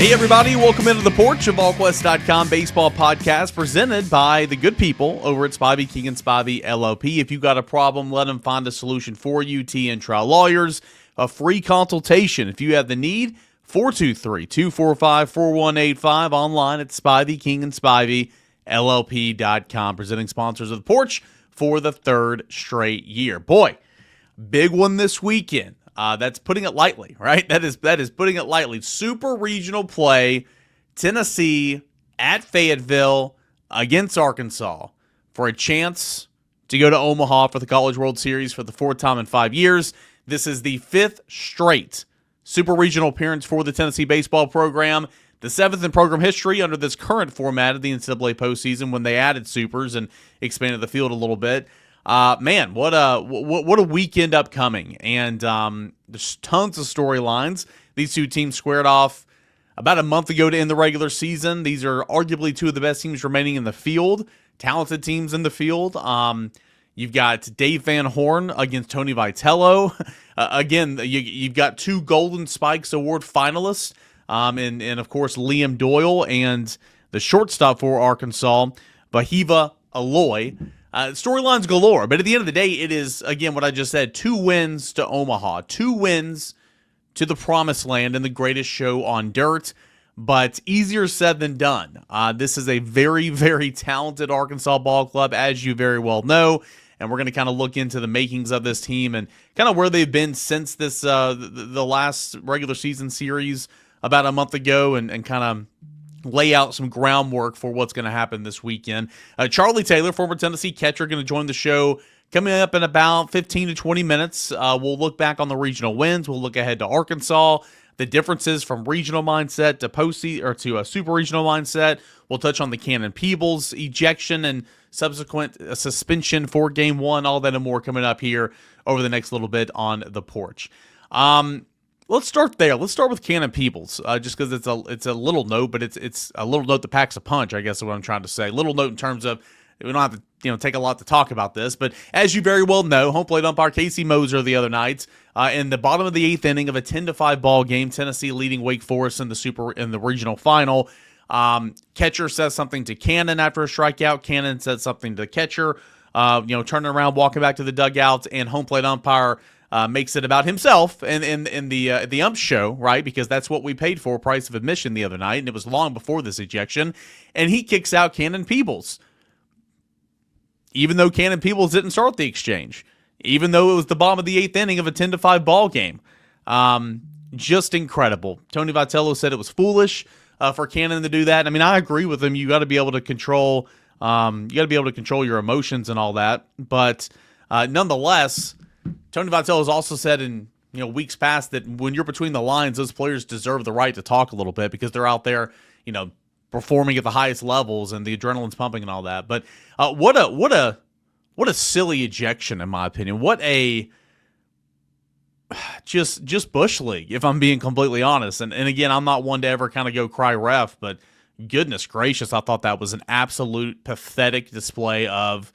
Hey everybody, welcome into the Porch, a Volquest.com baseball podcast presented by the good people over at Spivey, King and Spivey, LLP. If you got a problem, let them find a solution for you. T&N Trial Lawyers, a free consultation. If you have the need, 423-245-4185, online at Spivey, King and Spivey, LLP.com. Presenting sponsors of the Porch for the third straight year. Boy, big one this weekend. That's putting it lightly, right? That is putting it lightly. Super regional play, Tennessee at Fayetteville against Arkansas for a chance to go to Omaha for the College World Series for the fourth time in 5 years. This is the fifth straight super regional appearance for the Tennessee baseball program, the seventh in program history under this current format of the NCAA postseason when they added supers and expanded the field a little bit. Man, what a weekend upcoming, and there's tons of storylines. These two teams squared off about a month ago to end the regular season. These are arguably two of the best teams remaining in the field, talented teams in the field. You've got Dave Van Horn against Tony Vitello. Again, you've got two Golden Spikes Award finalists, and of course Liam Doyle and the shortstop for Arkansas, Vahiva Aloy. Storylines galore, but at the end of the day, it is, again, what I just said, 2 wins to Omaha, 2 wins to the promised land and the greatest show on dirt, but easier said than done. This is a very, very talented Arkansas ball club, as you very well know, and we're going to kind of look into the makings of this team and kind of where they've been since this the last regular season series about a month ago, and kind of lay out some groundwork for what's going to happen this weekend. Charlie Taylor, former Tennessee catcher, going to join the show coming up in about 15 to 20 minutes. We'll look back on the regional wins. We'll look ahead to Arkansas, the differences from regional mindset to to a super regional mindset. We'll touch on the Cannon Peebles ejection and subsequent suspension for Game 1. All that and more coming up here over the next little bit on the Porch. Let's start there. Let's start with Cannon Peebles, just because it's a little note, but it's a little note that packs a punch, I guess is what I'm trying to say. Little note in terms of we don't have to take a lot to talk about this, but as you very well know, home plate umpire Casey Moser the other night in the bottom of the 8th inning of a 10-5 ball game, Tennessee leading Wake Forest in the regional final. Catcher says something to Cannon after a strikeout. Cannon says something to the catcher. Turning around, walking back to the dugout, and home plate umpire makes it about himself and the ump show, right? Because that's what we paid for, price of admission the other night, and it was long before this ejection. And he kicks out Cannon Peebles, even though Cannon Peebles didn't start the exchange, even though it was the bottom of the 8th inning of a 10-5 ball game. Just incredible. Tony Vitello said it was foolish for Cannon to do that. I mean, I agree with him. You got to be able to control. Your emotions and all that, but nonetheless. Tony Vitello has also said in weeks past that when you're between the lines, those players deserve the right to talk a little bit because they're out there, performing at the highest levels and the adrenaline's pumping and all that. But what a silly ejection, in my opinion. What a just bush league, if I'm being completely honest. And again, I'm not one to ever kind of go cry ref, but goodness gracious, I thought that was an absolute pathetic display of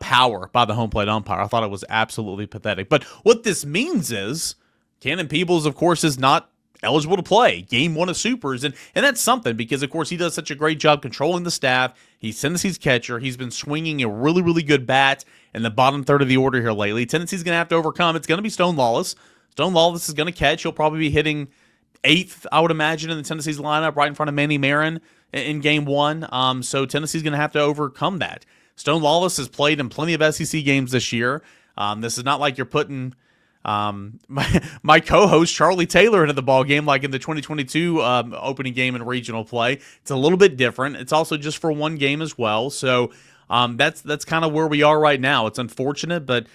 power by the home plate umpire. I thought it was absolutely pathetic. But what this means is Cannon Peebles, of course, is not eligible to play Game 1 of Supers. And that's something because, of course, he does such a great job controlling the staff. He's Tennessee's catcher. He's been swinging a really, really good bat in the bottom third of the order here lately. Tennessee's going to have to overcome. It's going to be Stone Lawless. Stone Lawless is going to catch. He'll probably be hitting 8th, I would imagine, in the Tennessee's lineup right in front of Manny Marin in Game 1. So Tennessee's going to have to overcome that. Stone Lawless has played in plenty of SEC games this year. This is not like you're putting my co-host Charlie Taylor into the ball game like in the 2022 opening game in regional play. It's a little bit different. It's also just for one game as well. So that's kind of where we are right now. It's unfortunate, but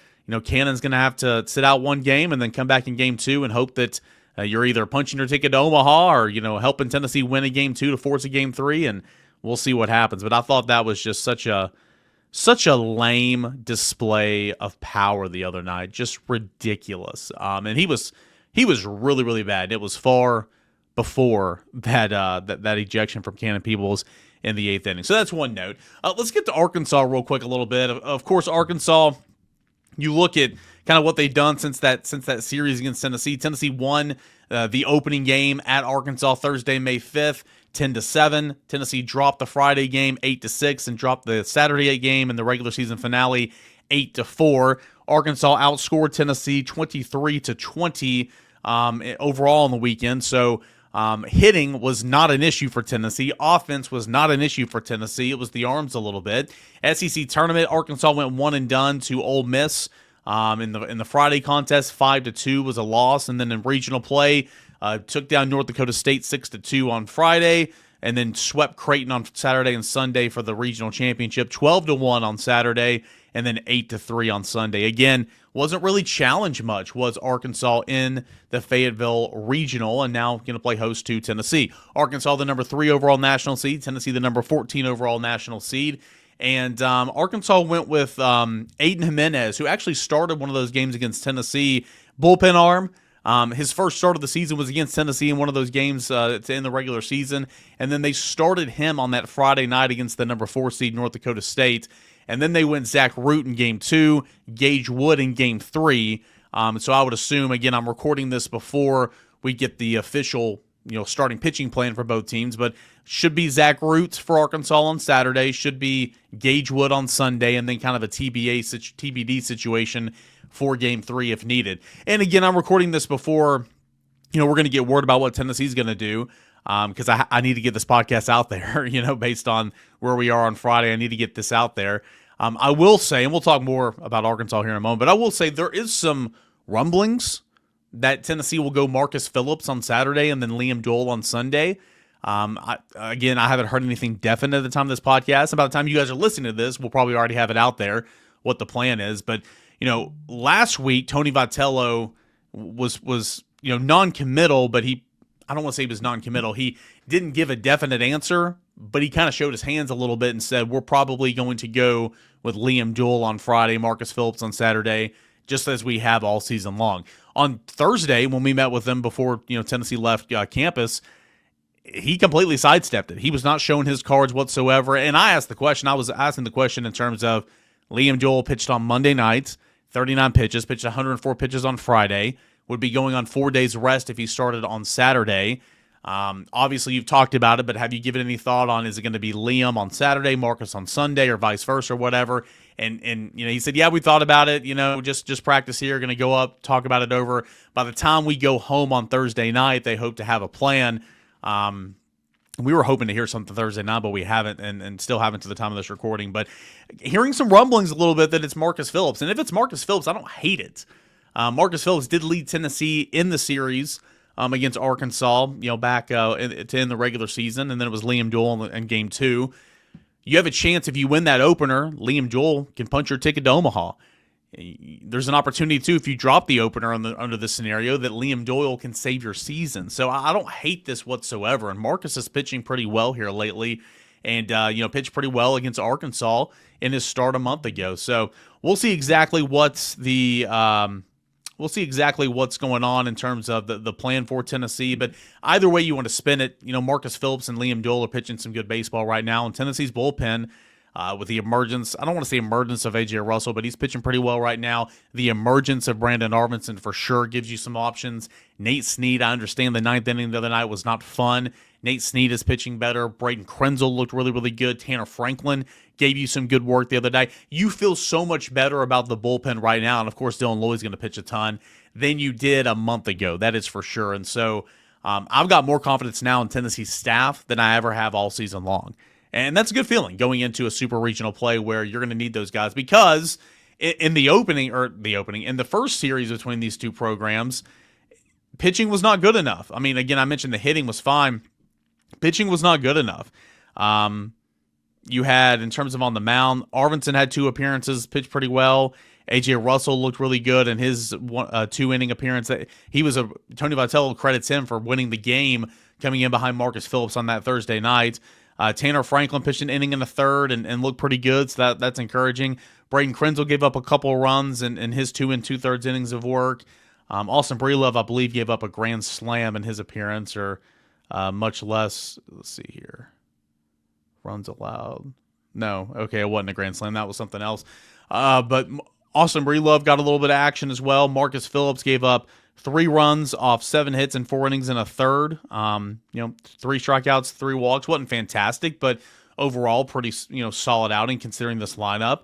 Cannon's going to have to sit out one game and then come back in Game 2 and hope that you're either punching your ticket to Omaha or helping Tennessee win a Game 2 to force a Game 3, and we'll see what happens. But I thought that was just such a lame display of power the other night, just ridiculous. And he was really, really bad. It was far before that ejection from Cannon Peebles in the 8th inning. So that's one note. Let's get to Arkansas real quick a little bit. Of course, Arkansas you look at kind of what they've done since that series against Tennessee. Tennessee won the opening game at Arkansas Thursday, May 5th, 10-7. Tennessee dropped the Friday game 8-6 and dropped the Saturday game in the regular season finale 8-4. Arkansas outscored Tennessee 23-20 overall on the weekend. So hitting was not an issue for Tennessee. Offense was not an issue for Tennessee. It was the arms a little bit. SEC tournament, Arkansas went one and done to Ole Miss. In the Friday contest, 5-2 was a loss, and then in regional play, took down North Dakota State 6-2 on Friday, and then swept Creighton on Saturday and Sunday for the regional championship, 12-1 on Saturday, and then 8-3 on Sunday. Again, wasn't really challenged much, was Arkansas in the Fayetteville Regional, and now going to play host to Tennessee. Arkansas, the number 3 overall national seed. Tennessee, the number 14 overall national seed. And Arkansas went with Aiden Jimenez, who actually started one of those games against Tennessee. Bullpen arm. His first start of the season was against Tennessee in one of those games to end the regular season. And then they started him on that Friday night against the number 4 seed North Dakota State. And then they went Zach Root in Game 2, Gage Wood in Game 3. So I would assume, again, I'm recording this before we get the official starting pitching plan for both teams, but should be Zach Root for Arkansas on Saturday, should be Gage Wood on Sunday, and then kind of a TBD situation for Game 3 if needed. And again, I'm recording this before, we're going to get word about what Tennessee's going to do, because I need to get this podcast out there, based on where we are on Friday. I need to get this out there. I will say, and we'll talk more about Arkansas here in a moment, but I will say there is some rumblings that Tennessee will go Marcus Phillips on Saturday and then Liam Doyle on Sunday. I haven't heard anything definite at the time of this podcast. And by the time you guys are listening to this, we'll probably already have it out there, what the plan is. But, last week, Tony Vitello was non-committal, but I don't want to say he was non-committal. He didn't give a definite answer, but he kind of showed his hands a little bit and said, we're probably going to go with Liam Doyle on Friday, Marcus Phillips on Saturday, just as we have all season long. On Thursday, when we met with them before Tennessee left campus, he completely sidestepped it. He was not showing his cards whatsoever. And I asked the question. I was asking the question in terms of Liam Doyle pitched on Monday night, 39 pitches, pitched 104 pitches on Friday, would be going on 4 days rest if he started on Saturday. Obviously, you've talked about it, but have you given any thought on, is it going to be Liam on Saturday, Marcus on Sunday, or vice versa, or whatever? And he said, yeah, we thought about it, just practice here, going to go up, talk about it over. By the time we go home on Thursday night, they hope to have a plan. We were hoping to hear something Thursday night, but we haven't, and still haven't to the time of this recording. But hearing some rumblings a little bit that it's Marcus Phillips. And if it's Marcus Phillips, I don't hate it. Marcus Phillips did lead Tennessee in the series against Arkansas, back to end the regular season, and then it was Liam Doyle in Game 2. You have a chance if you win that opener, Liam Doyle can punch your ticket to Omaha. There's an opportunity, too, if you drop the opener under this scenario, that Liam Doyle can save your season. So I don't hate this whatsoever. And Marcus is pitching pretty well here lately and, pitched pretty well against Arkansas in his start a month ago. So we'll see exactly what's going on in terms of the plan for Tennessee. But either way you want to spin it, Marcus Phillips and Liam Doyle are pitching some good baseball right now. And Tennessee's bullpen, with the emergence, I don't want to say emergence of A.J. Russell, but he's pitching pretty well right now. The emergence of Brandon Arvinson for sure gives you some options. Nate Snead, I understand the ninth inning the other night was not fun. Nate Snead is pitching better. Braden Krenzel looked really, really good. Tanner Franklin gave you some good work the other day. You feel so much better about the bullpen right now, and of course Dylan Lloyd's going to pitch a ton, than you did a month ago. That is for sure. And so I've got more confidence now in Tennessee's staff than I ever have all season long. And that's a good feeling going into a super regional play where you're going to need those guys, because in the first series between these two programs, pitching was not good enough. I mean, again, I mentioned the hitting was fine. Pitching was not good enough. You had, in terms of on the mound, Arvinson had 2 appearances, pitched pretty well. A.J. Russell looked really good in his 2-inning appearance. Tony Vitello credits him for winning the game, coming in behind Marcus Phillips on that Thursday night. Tanner Franklin pitched an inning in the third and looked pretty good, so that's encouraging. Braden Krenzel gave up a couple of runs in his 2 2/3 innings of work. Austin Breelove, I believe, gave up a grand slam in his appearance, or much less. Let's see here. Runs allowed. No, okay, it wasn't a grand slam. That was something else. But Austin Breelove got a little bit of action as well. Marcus Phillips gave up 3 runs off 7 hits and 4 innings in a third. 3 strikeouts, 3 walks. Wasn't fantastic, but overall pretty solid outing considering this lineup.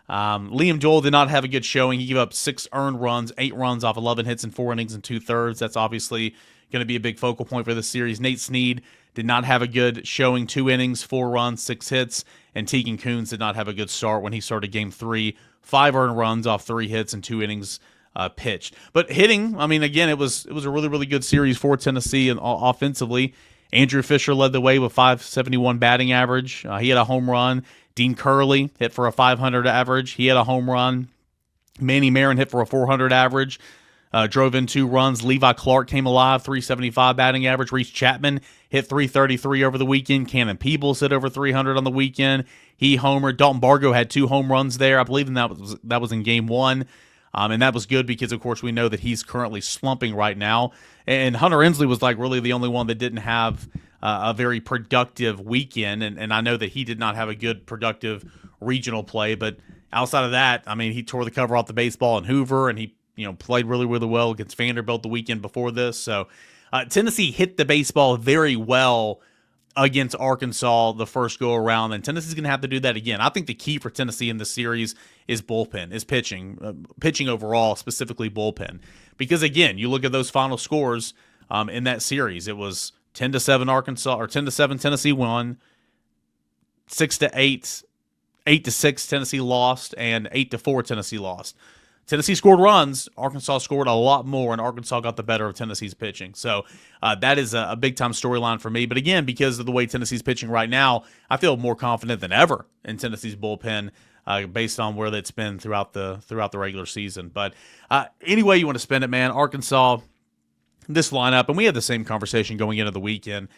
Liam Joel did not have a good showing. He gave up 6 earned runs, 8 runs off 11 hits and 4 innings and 2/3. That's obviously going to be a big focal point for this series. Nate Snead did not have a good showing, 2 innings, 4 runs, 6 hits, and Tegan Kuhns did not have a good start when he started game 3. 5 earned runs off 3 hits and 2 innings pitched. But hitting, I mean, again, it was a really, really good series for Tennessee and offensively. Andrew Fisher led the way with 571 batting average. He had a home run. Dean Curley hit for a 500 average. He had a home run. Manny Marin hit for a 400 average. Drove in 2 runs. Levi Clark came alive, 375 batting average. Reese Chapman hit 333 over the weekend. Cannon Peebles hit over 300 on the weekend. He homered. Dalton Bargo had 2 home runs there. I believe that was in game 1. And that was good because, of course, we know that he's currently slumping right now. And Hunter Ensley was like really the only one that didn't have a very productive weekend. And I know that he did not have a good, productive regional play. But outside of that, I mean, he tore the cover off the baseball in Hoover, and he played really, really well against Vanderbilt the weekend before this. So Tennessee hit the baseball very well against Arkansas the first go around, and Tennessee's going to have to do that again. I think the key for Tennessee in this series is bullpen, is pitching overall, specifically bullpen. Because again, you look at those final scores in that series, it was 10-7 Arkansas, or 10-7 Tennessee won, 6-8, 8-6 Tennessee lost, and 8-4 Tennessee lost. Tennessee scored runs. Arkansas scored a lot more, and Arkansas got the better of Tennessee's pitching. So that is a big-time storyline for me. But again, because of the way Tennessee's pitching right now, I feel more confident than ever in Tennessee's bullpen based on where it's been throughout the regular season. But any way you want to spend it, man, Arkansas, this lineup, and we had the same conversation going into the weekend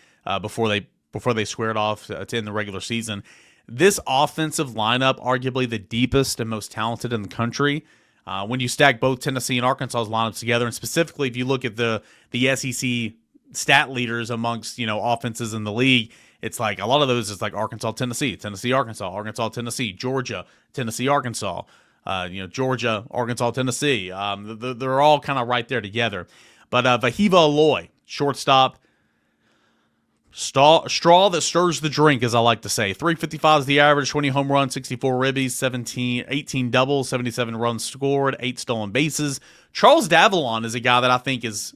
before they squared off to end the regular season. This offensive lineup, arguably the deepest and most talented in the country. When you stack both Tennessee and Arkansas's lineups together, and specifically if you look at the SEC stat leaders amongst offenses in the league, it's like a lot of those is like Arkansas, Tennessee, Tennessee, Arkansas, Arkansas, Tennessee, Georgia, Tennessee, Arkansas, Georgia, Arkansas, Tennessee. They're all kind of right there together. But Vahiva Aloy, shortstop, straw that stirs the drink, as I like to say. 355 is the average, 20 home runs, 64 ribbies, 18 doubles, 77 runs scored, 8 stolen bases. Charles Davalon is a guy that I think is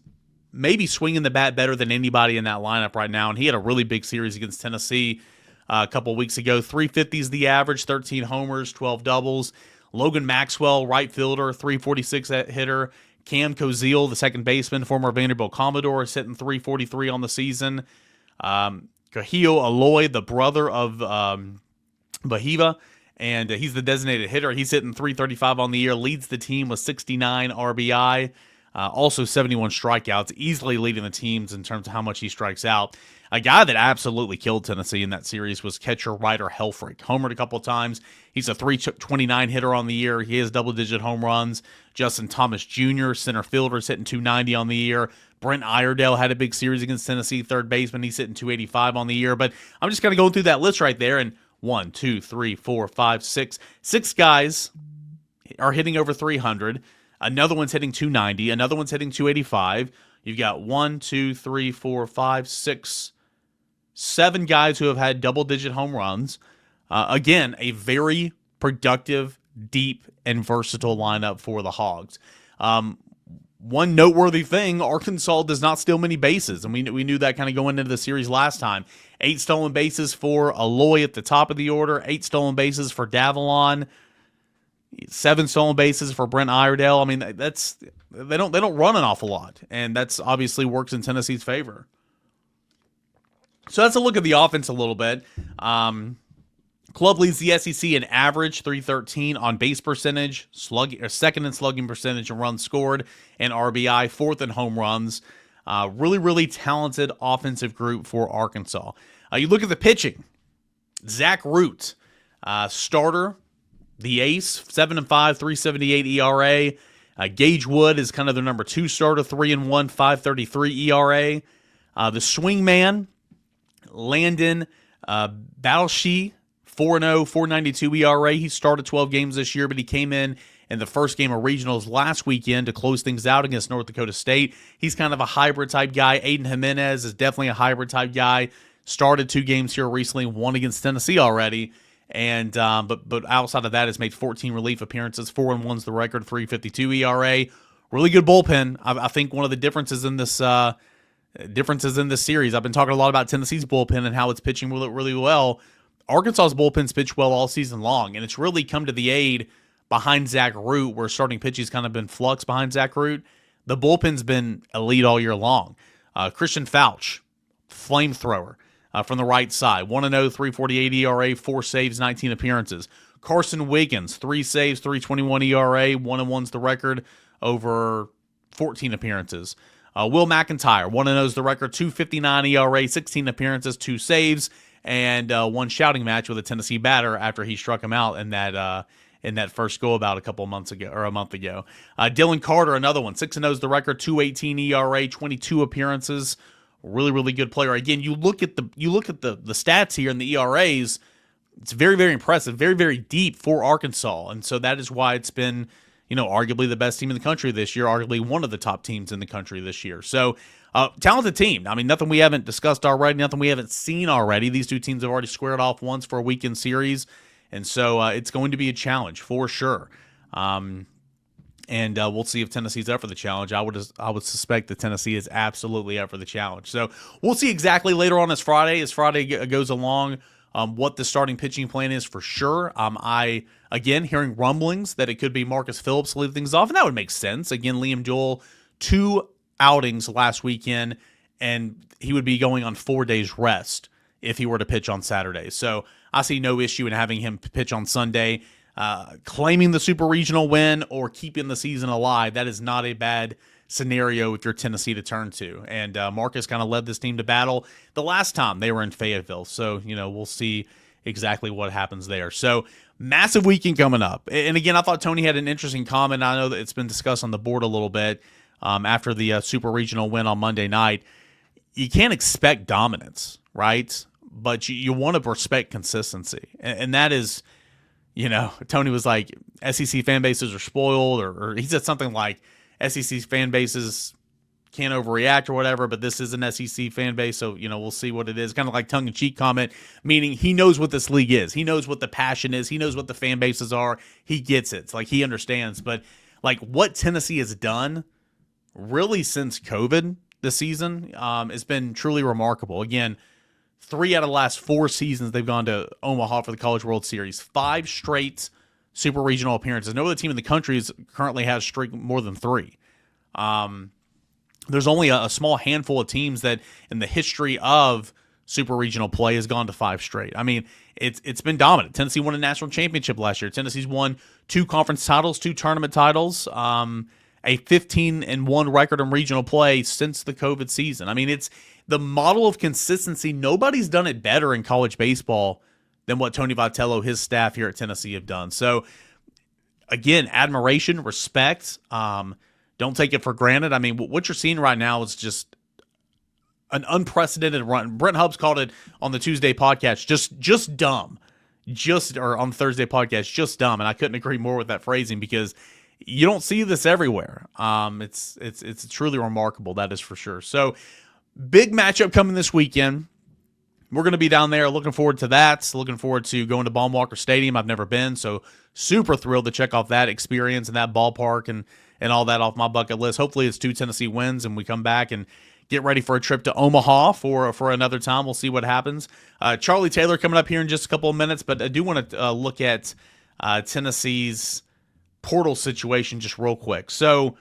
maybe swinging the bat better than anybody in that lineup right now, and he had a really big series against Tennessee a couple of weeks ago. 350 is the average, 13 homers, 12 doubles. Logan Maxwell, right fielder, 346 hitter. Cam Koziel, the second baseman, former Vanderbilt Commodore, is hitting 343 on the season. Kahio Aloy, the brother of Vahiva, and he's the designated hitter. He's hitting 335 on the year, leads the team with 69 RBI, also 71 strikeouts, easily leading the teams in terms of how much he strikes out. A guy that absolutely killed Tennessee in that series was catcher Ryder Helfrich. Homered a couple of times. He's a 329 hitter on the year. He has double-digit home runs. Justin Thomas Jr., center fielder, is hitting 290 on the year. Brent Iredale had a big series against Tennessee, third baseman. He's hitting 285 on the year. But I'm just kind of going through that list right there. And 1, 2, 3, 4, 5, 6. 6 guys are hitting over 300. Another one's hitting 290. Another one's hitting 285. You've got 1, 2, 3, 4, 5, 6, 7 guys who have had double-digit home runs. Again, a very productive, deep, and versatile lineup for the Hogs. One noteworthy thing, Arkansas does not steal many bases, and we knew that kind of going into the series last time. 8 stolen bases for Aloy at the top of the order, 8 stolen bases for Davalon, 7 stolen bases for Brent Iredale. I mean, they don't run an awful lot, and that's obviously works in Tennessee's favor. So let's look at the offense a little bit. Club leads the SEC in average, 313 on base percentage, second in slugging percentage and runs scored, and RBI, fourth in home runs. Really, really talented offensive group for Arkansas. You look at the pitching. Zach Root, starter, the ace, 7-5, 378 ERA. Gage Wood is kind of their number 2 starter, 3-1, 533 ERA. The swingman, Landon Battleshee, 4-0, 492 ERA. He started 12 games this year, but he came in in the first game of regionals last weekend to close things out against North Dakota State. He's kind of a hybrid type guy. Aiden Jimenez is definitely a hybrid type guy. Started 2 games here recently, one against Tennessee already. And but outside of that, has made 14 relief appearances, 4-1's the record, 3.52 ERA. Really good bullpen. I think one of the differences in this series. I've been talking a lot about Tennessee's bullpen and how it's pitching really, really well. Arkansas's bullpen's pitched well all season long, and it's really come to the aid behind Zach Root, where starting pitching's kind of been flux behind Zach Root. The bullpen's been elite all year long. Christian Fouch, flamethrower. From the right side, 1-0, 3.48 ERA, 4 saves, 19 appearances. Carson Wiggins, 3 saves, 3.21 ERA, 1-1's the record over 14 appearances. Will McIntyre, 1-0's the record, 2.59 ERA, 16 appearances, 2 saves, and 1 shouting match with a Tennessee batter after he struck him out in that first go-about a month ago. Dylan Carter, another one, 6-0's the record, 2.18 ERA, 22 appearances. Really, really good player. Again, you look at the stats here and the ERAs. It's very, very impressive. Very, very deep for Arkansas, and so that is why it's been, arguably the best team in the country this year. Arguably one of the top teams in the country this year. So, talented team. I mean, nothing we haven't discussed already. Nothing we haven't seen already. These 2 teams have already squared off once for a weekend series, and so it's going to be a challenge for sure. And we'll see if Tennessee's up for the challenge. I would suspect that Tennessee is absolutely up for the challenge. So we'll see exactly later on as Friday goes along, what the starting pitching plan is for sure. Again, hearing rumblings that it could be Marcus Phillips to lead things off, and that would make sense. Again, Liam Joel, 2 outings last weekend, and he would be going on 4 days rest if he were to pitch on Saturday. So I see no issue in having him pitch on Sunday. Claiming the super regional win or keeping the season alive, that is not a bad scenario if you're Tennessee to turn to. And Marcus kind of led this team to battle the last time they were in Fayetteville. So, we'll see exactly what happens there. So, massive weekend coming up. And again, I thought Tony had an interesting comment. I know that it's been discussed on the board a little bit after the super regional win on Monday night. You can't expect dominance, right? But you want to respect consistency. And that is... Tony was like, SEC fan bases are spoiled, or he said something like SEC fan bases can't overreact or whatever, but this is an SEC fan base, so, we'll see what it is. Kind of like tongue-in-cheek comment, meaning he knows what this league is. He knows what the passion is. He knows what the fan bases are. He gets it. It's like he understands. But, what Tennessee has done really since COVID this season has been truly remarkable. Again, 3 out of the last 4 seasons, they've gone to Omaha for the College World Series. 5 straight super regional appearances. No other team in the country currently has streak more than 3. There's only a small handful of teams that in the history of super regional play has gone to 5 straight. I mean, it's been dominant. Tennessee won a national championship last year. Tennessee's won 2 conference titles, 2 tournament titles, a 15-1 record in regional play since the COVID season. I mean, it's the model of consistency. Nobody's done it better in college baseball than what Tony Vitello, his staff here at Tennessee have done. So, again, admiration, respect. Don't take it for granted. I mean, what you're seeing right now is just an unprecedented run. Brent Hubbs called it on the Tuesday podcast, just dumb. Or on the Thursday podcast, just dumb. And I couldn't agree more with that phrasing because you don't see this everywhere. It's truly remarkable, that is for sure. So, big matchup coming this weekend. We're going to be down there. Looking forward to that. Looking forward to going to Baum-Walker Stadium. I've never been, so super thrilled to check off that experience and that ballpark and all that off my bucket list. Hopefully it's 2 Tennessee wins and we come back and get ready for a trip to Omaha for another time. We'll see what happens. Charlie Taylor coming up here in just a couple of minutes, but I do want to look at Tennessee's portal situation just real quick. So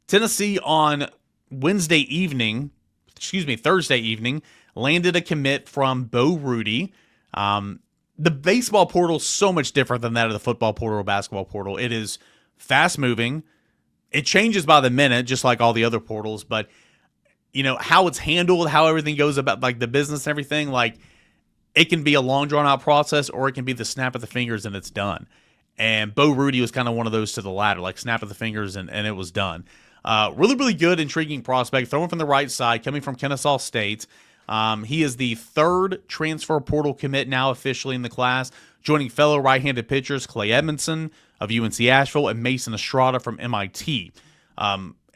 Tennessee on Thursday evening, landed a commit from Bo Rudy. The baseball portal is so much different than that of the football portal or basketball portal. It is fast-moving. It changes by the minute, just like all the other portals, but how it's handled, how everything goes about, like the business and everything, like it can be a long, drawn-out process, or it can be the snap of the fingers and it's done. And Bo Rudy was kind of one of those to the latter, like snap of the fingers and it was done. Really, really good, intriguing prospect, throwing from the right side, coming from Kennesaw State. He is the 3rd transfer portal commit now officially in the class, joining fellow right-handed pitchers Clay Edmondson, of UNC Asheville, and Mason Estrada from MIT.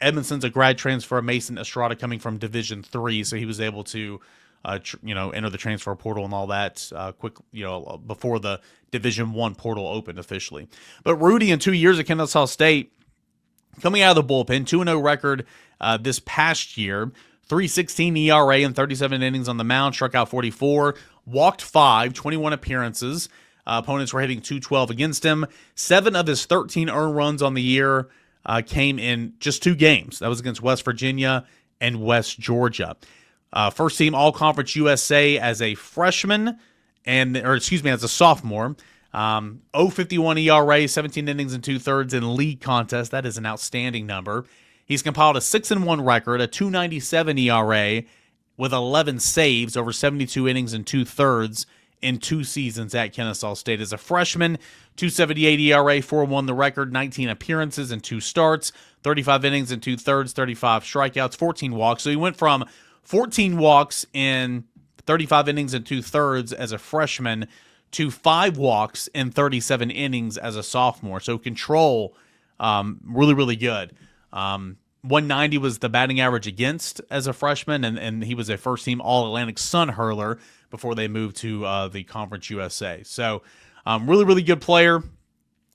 Edmondson's a grad transfer. Mason Estrada coming from Division III, so he was able to, enter the transfer portal and all that before the Division I portal opened officially. But Rudy, in 2 years at Kennesaw State, coming out of the bullpen, 2-0 record this past year, 3.16 ERA in 37 innings on the mound, struck out 44, walked 5, 21 appearances. Opponents were hitting .212 against him. 7 of his 13 earned runs on the year came in just 2 games. That was against West Virginia and West Georgia. First team All-Conference USA as a freshman, as a sophomore. 0.51 ERA, 17 innings and 2/3 in league contest. That is an outstanding number. He's compiled a 6-1 record, a 2.97 ERA with 11 saves over 72 innings and 2/3 in 2 seasons at Kennesaw State. As a freshman, 2.78 ERA, 4.1 the record, 19 appearances and 2 starts, 35 innings and 2/3, 35 strikeouts, 14 walks. So he went from 14 walks in 35 innings and 2/3 as a freshman to 5 walks in 37 innings as a sophomore. So control, really, really good. 190 was the batting average against as a freshman, and he was a first-team All-Atlantic Sun hurler before they moved to the Conference USA. So really, really good player.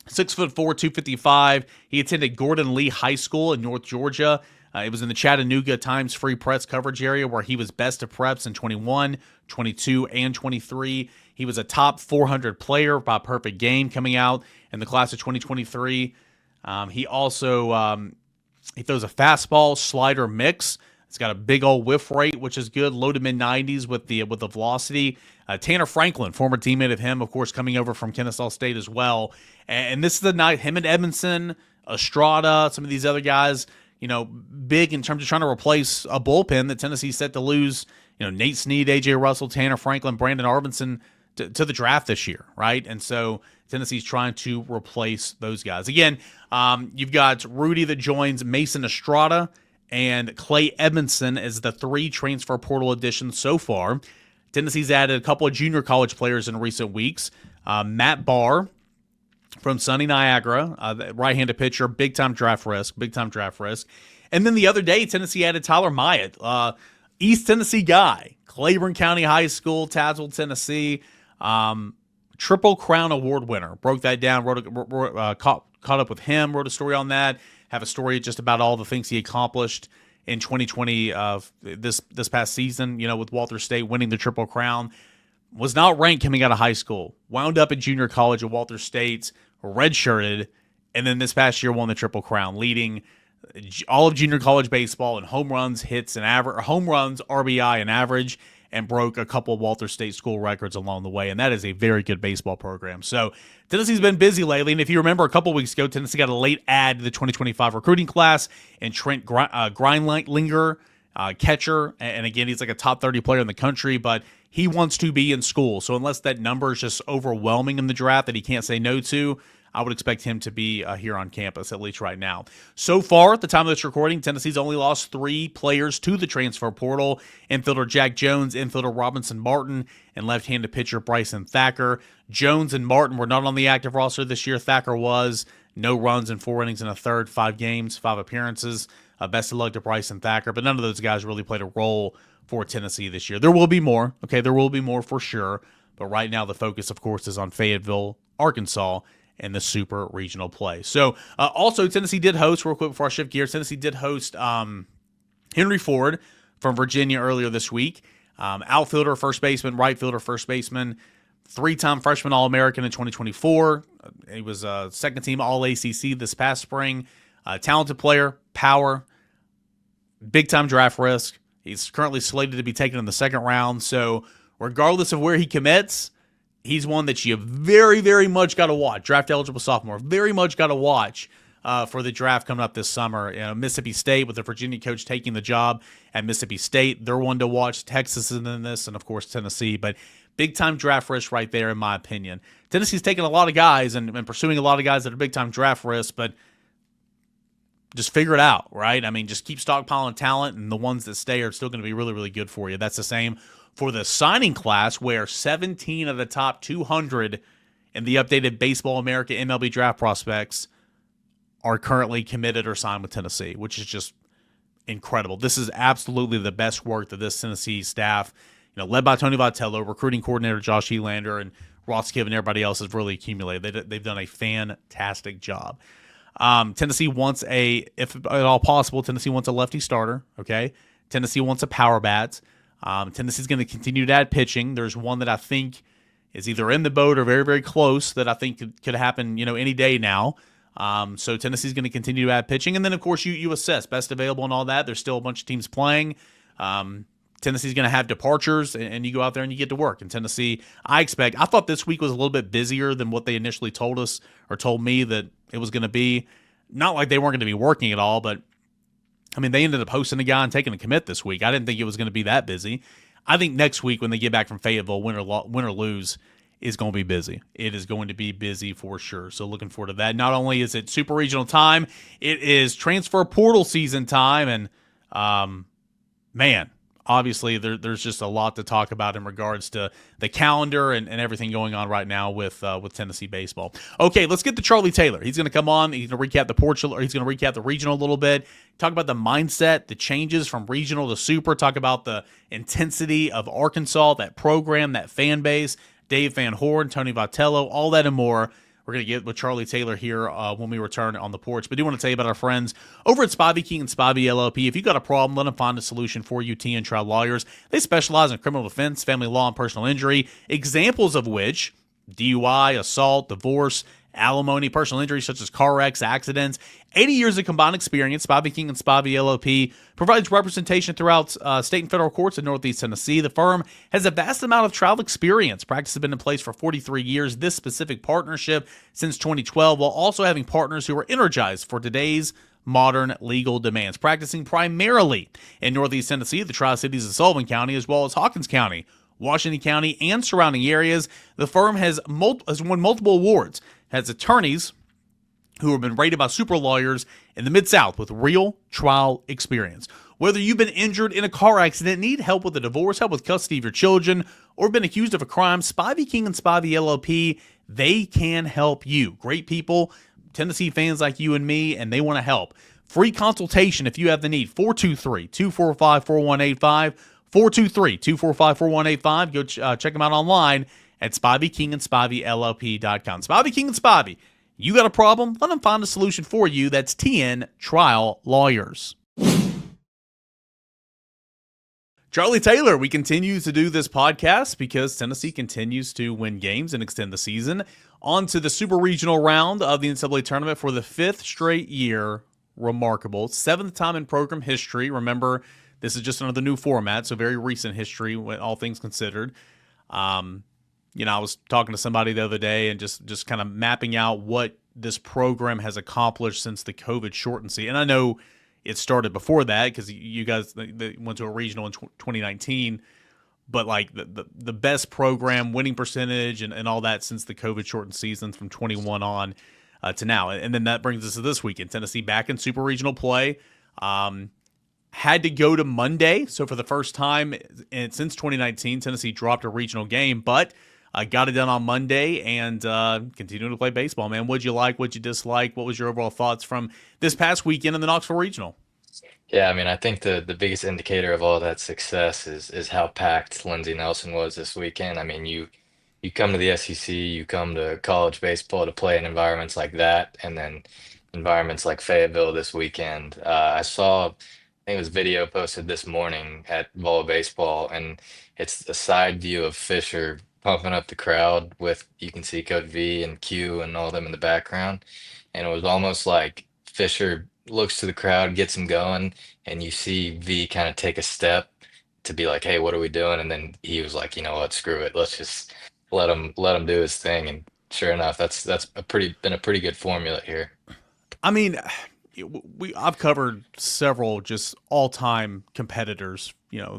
6'4", 255. He attended Gordon Lee High School in North Georgia. It was in the Chattanooga Times free press coverage area where he was best of preps in 21, 22, and 23. He was a top 400 player by perfect game coming out in the class of 2023. He also he throws a fastball slider mix. It's got a big old whiff rate, which is good, low to mid 90s with the velocity. Tanner Franklin, former teammate of him, of course, coming over from Kennesaw State as well. And this is the night him and Edmondson, Estrada, some of these other guys, big in terms of trying to replace a bullpen that Tennessee's set to lose. Nate Snead, AJ Russell, Tanner Franklin, Brandon Arbinson to the draft this year, right? And so Tennessee's trying to replace those guys. Again, you've got Rudy that joins Mason Estrada and Clay Edmondson as the 3 transfer portal additions so far. Tennessee's added a couple of junior college players in recent weeks. Matt Barr from Sunny Niagara, the right-handed pitcher, big-time draft risk. And then the other day, Tennessee added Tyler Myatt, East Tennessee guy, Claiborne County High School, Tazewell, Tennessee, Triple Crown Award winner. Broke that down, caught up with him, wrote a story on that, have a story just about all the things he accomplished in 2020 this past season, with Walther State winning the Triple Crown. Was not ranked coming out of high school, wound up at junior college at Walther State, redshirted, and then this past year won the Triple Crown, leading all of junior college baseball in home runs, hits, and home runs, RBI, and average, and broke a couple of Walther State school records along the way, and that is a very good baseball program. So Tennessee's been busy lately, and if you remember a couple weeks ago, Tennessee got a late add to the 2025 recruiting class, and Trent Grindlinger, catcher, and again, he's like a top 30 player in the country, but he wants to be in school. So unless that number is just overwhelming in the draft that he can't say no to, I would expect him to be here on campus, at least right now. So far, at the time of this recording, Tennessee's only lost 3 players to the transfer portal. Infielder Jack Jones, infielder Robinson Martin, and left-handed pitcher Bryson Thacker. Jones and Martin were not on the active roster this year. Thacker was. No runs in 4 innings and a third, 5 games, 5 appearances. Best of luck to Bryson Thacker, but none of those guys really played a role for Tennessee this year. There will be more. Okay, there will be more for sure. But right now the focus, of course, is on Fayetteville, Arkansas, and the super regional play. So also Tennessee did host, real quick before I shift gears, Tennessee did host Henry Ford from Virginia earlier this week. Outfielder, first baseman, right fielder, first baseman, 3-time freshman All-American in 2024. He was second-team All-ACC this past spring. Talented player, power, big-time draft risk. He's currently slated to be taken in the second round. So regardless of where he commits, he's one that you very, very much got to watch. Draft-eligible sophomore, very much got to watch for the draft coming up this summer. Mississippi State, with the Virginia coach taking the job at Mississippi State, they're one to watch. Texas is in this, and, of course, Tennessee. But big-time draft risk right there, in my opinion. Tennessee's taking a lot of guys and pursuing a lot of guys that are big-time draft risks, but just figure it out, right? I mean, just keep stockpiling talent, and the ones that stay are still going to be really, really good for you. That's the same for the signing class, where 17 of the top 200 and the updated Baseball America MLB draft prospects are currently committed or signed with Tennessee, which is just incredible. This is absolutely the best work that this Tennessee staff, led by Tony Vitello, recruiting coordinator Josh Helander, and Ross Kidd and everybody else has really accumulated. They've done a fantastic job. Tennessee wants if at all possible, Tennessee wants a lefty starter, okay? Tennessee wants a power bat. Tennessee's going to continue to add pitching. There's one that I think is either in the boat or very, very close that I think could happen, any day now. So Tennessee's going to continue to add pitching. And then, of course, you assess best available and all that. There's still a bunch of teams playing. Tennessee's going to have departures, and you go out there and you get to work. And Tennessee, I thought this week was a little bit busier than what they initially told us or told me that it was going to be. Not like they weren't going to be working at all, but, they ended up hosting a guy and taking a commit this week. I didn't think it was going to be that busy. I think next week when they get back from Fayetteville, win or lose, is going to be busy. It is going to be busy for sure. So looking forward to that. Not only is it super regional time, it is transfer portal season time. And, man, obviously there's just a lot to talk about in regards to the calendar and everything going on right now with Tennessee baseball. Okay, let's get to Charlie Taylor. He's going to come on. He's going to recap the Porch, or he's going to recap the regional a little bit, talk about the mindset, the changes from regional to super, talk about the intensity of Arkansas, that program, that fan base, Dave Van Horn, Tony Vitello, all that and more. We're going to get with Charlie Taylor here when we return on the Porch. But I do want to tell you about our friends over at Spivey, King and Spivey LLP. If you've got a problem, let them find a solution for you. T&N Trial Lawyers. They specialize in criminal defense, family law, and personal injury, examples of which DUI, assault, divorce, alimony, personal injuries such as car wrecks, accidents. 80 years of combined experience. Spivey, King and Spivey LLP provides representation throughout state and federal courts in Northeast Tennessee. The firm has a vast amount of trial experience. Practice has been in place for 43 years. This specific partnership since 2012, while also having partners who are energized for today's modern legal demands. Practicing primarily in Northeast Tennessee, the Tri-Cities of Sullivan County, as well as Hawkins County, Washington County, and surrounding areas. The firm has won multiple awards, has attorneys who have been rated by super lawyers in the Mid-South with real trial experience. Whether you've been injured in a car accident, need help with a divorce, help with custody of your children, or been accused of a crime, Spivey, King and Spivey LLP, they can help you. Great people, Tennessee fans like you and me, and they want to help. Free consultation if you have the need. 423-245-4185. 423-245-4185. Go check them out online at SpiveyKingandSpiveyLLP.com. Spivey, King and Spivey. You got a problem? Let them find a solution for you. That's TN Trial Lawyers. Charlie Taylor, we continue to do this podcast because Tennessee continues to win games and extend the season. On to the super regional round of the NCAA tournament for the 5th straight year. Remarkable. 7th time in program history. Remember, this is just another new format, so very recent history, when all things considered. I was talking to somebody the other day and just kind of mapping out what this program has accomplished since the COVID shortened season. And I know it started before that because you guys they went to a regional in 2019, but like the best program, winning percentage, and all that since the COVID shortened season from 21 on to now. And then that brings us to this weekend. Tennessee back in super regional play. Had to go to Monday. So for the first time since 2019, Tennessee dropped a regional game, but got it done on Monday and continuing to play baseball, man. What'd you like? What'd you dislike? What was your overall thoughts from this past weekend in the Knoxville Regional? Yeah, I think the biggest indicator of all that success is how packed Lindsey Nelson was this weekend. You come to the SEC, you come to college baseball to play in environments like that, and then environments like Fayetteville this weekend. I saw, I think it was video posted this morning at Vol Baseball, and it's a side view of Fisher pumping up the crowd with, you can see Coach V and Q and all them in the background. And it was almost like Fisher looks to the crowd, gets him going, and you see V kind of take a step to be like, "Hey, what are we doing?" And then he was like, "You know what? Screw it. Let's just let him do his thing." And sure enough, that's been a pretty good formula here. I mean, I've covered several just all-time competitors,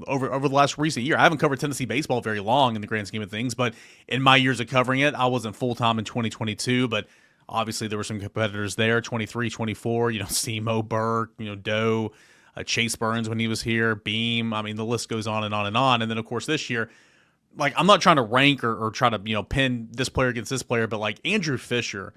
over the last recent year. I haven't covered Tennessee baseball very long in the grand scheme of things, but in my years of covering it, I wasn't full-time in 2022, but obviously there were some competitors there, 23, 24, Semo, Burke, Doe, Chase Burns when he was here, Beam. I mean, the list goes on and on and on. And then, of course, this year, like I'm not trying to rank or try to pin this player against this player, but like Andrew Fisher,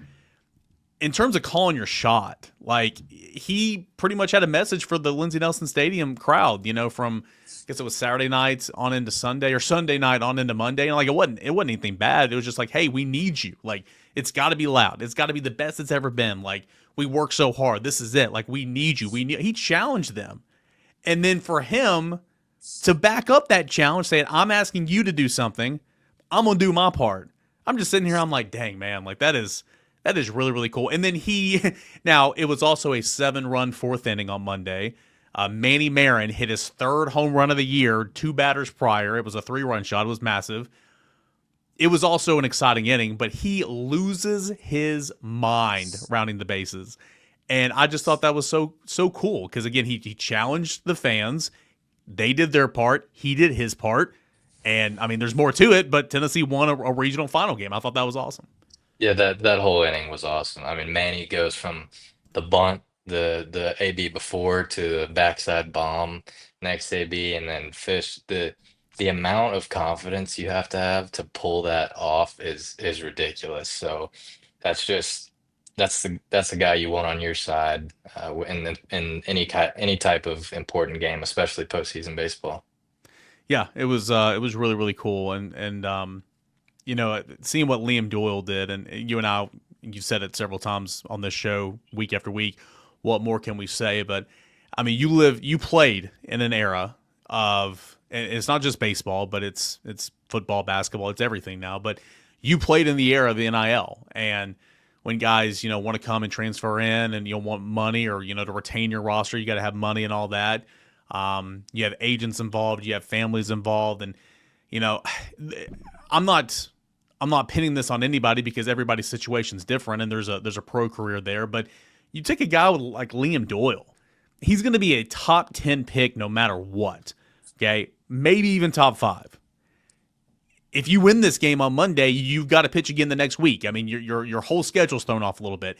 in terms of calling your shot, like he pretty much had a message for the Lindsey Nelson Stadium crowd, from I guess it was Saturday night on into Sunday or Sunday night on into Monday. And like it wasn't anything bad. It was just like, hey, we need you. Like it's gotta be loud. It's gotta be the best it's ever been. Like we work so hard. This is it. Like we need you. He challenged them. And then for him to back up that challenge, saying, I'm asking you to do something, I'm gonna do my part. I'm just sitting here, I'm like, dang man, like that is really, really cool. And then now it was also a 7-run fourth inning on Monday. Manny Marin hit his third home run of the year, 2 batters prior. It was a 3-run shot. It was massive. It was also an exciting inning, but he loses his mind rounding the bases. And I just thought that was so cool because, again, he challenged the fans. They did their part. He did his part. And, I mean, there's more to it, but Tennessee won a regional final game. I thought that was awesome. Yeah, that whole inning was awesome. I mean, Manny goes from the bunt, the AB before to the backside bomb, next AB, and then Fish. The amount of confidence you have to pull that off is ridiculous. So that's just that's the guy you want on your side in any type of important game, especially postseason baseball. Yeah, it was really, really cool. And seeing what Liam Doyle did, and you and I, you said it several times on this show, week after week. What more can we say? But I mean, you played in an era of, and it's not just baseball, but it's football, basketball, it's everything now. But you played in the era of the NIL, and when guys want to come and transfer in, and you want money or to retain your roster, you got to have money and all that. You have agents involved, you have families involved, and you know, I'm not I'm not pinning this on anybody because everybody's situation is different and there's a pro career there. But you take a guy with like Liam Doyle, he's going to be a top 10 pick no matter what. Okay, maybe even top 5. If you win this game on Monday, you've got to pitch again the next week. I mean, your whole schedule's thrown off a little bit.